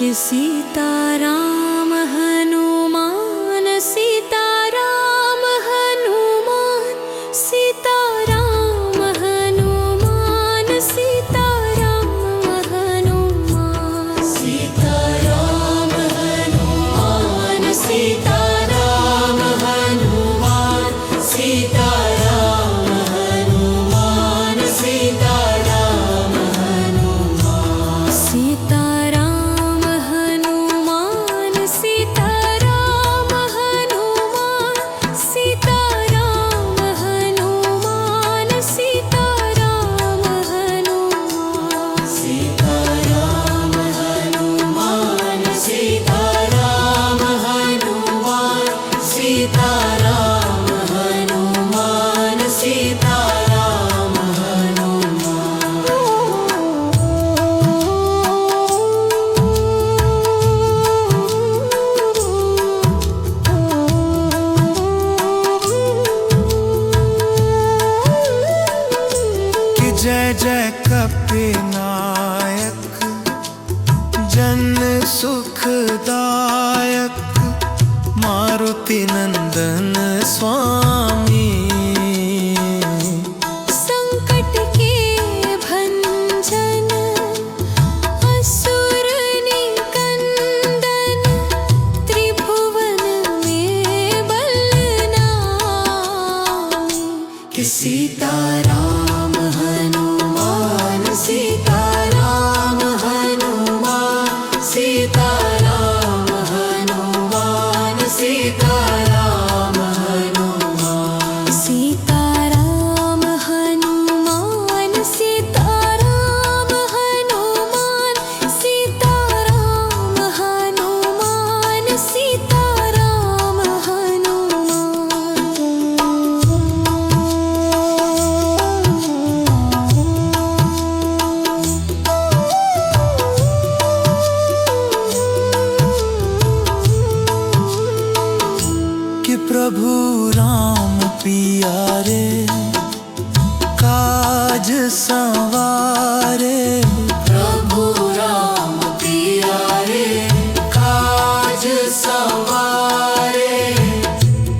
कि सीताराम हनुमान सीताराम हनुमान सीताराम हनुमान सीताराम हनुमान सीताराम हनुमान सीताराम हनुमान सीताराम हनुमान सीताराम हनुमान सीताराम हनुमान सीताराम हनुमान सीताराम हनुमान सीताराम हनुमान सीताराम हनुमान सीताराम हनुमान सीताराम हनुमान सीताराम कि जय जय कपिनायक जन सुखदायक मारुति नंदन स्वामी संकट के भंजन असुर निकंदन त्रिभुवन में बलनामी कि सीताराम हनुमान सीताराम हनुमान सीताराम हनुमान सीताराम हनुमान सीताराम हनुमान सीताराम हनुमान सीताराम हनुमान सीताराम कि प्रभु राम पियारे काज संवारे प्रभु राम पियारे काज सवारे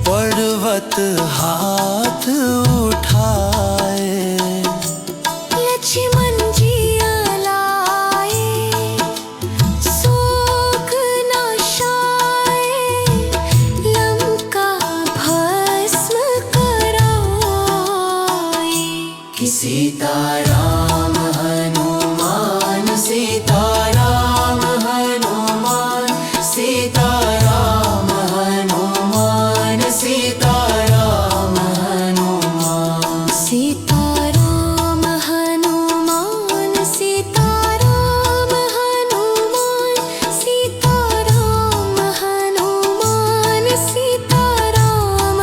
पर्वत हाथ उठाए लक्ष्मण जी आलाए शोक नाशाए लंका भस्म कराए कि सीताराम हनुमान सीताराम हनुमान सीताराम हनुमान सीताराम हनुमान सीताराम हनुमान सीताराम हनुमान सीताराम हनुमान सीताराम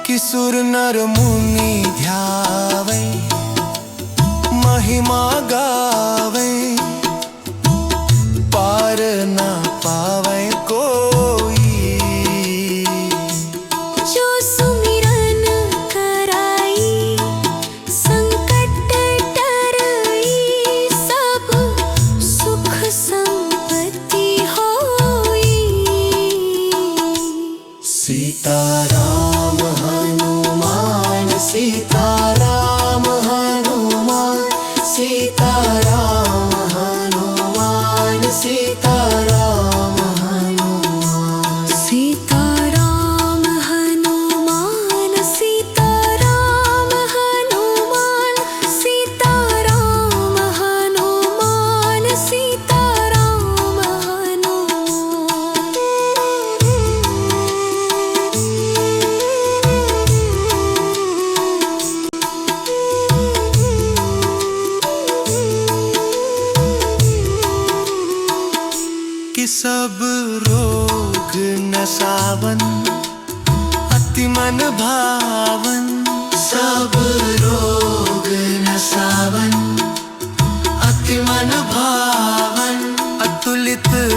कि सुर नर मुनि ध्यावे महिमा गावे पार न पावे कोई जो सुमिरन कराई संकट टराई सब सुख संपत्ति होई सीताराम हनुमान सीताराम हनुमान सीताराम हनुमान सीताराम हनुमान सीताराम हनुमान सीताराम हनुमान सीताराम हनुमान सीताराम कि सब रोग नसावन अति मन भावन सब रोग नसावन अति मन भावन अतुलित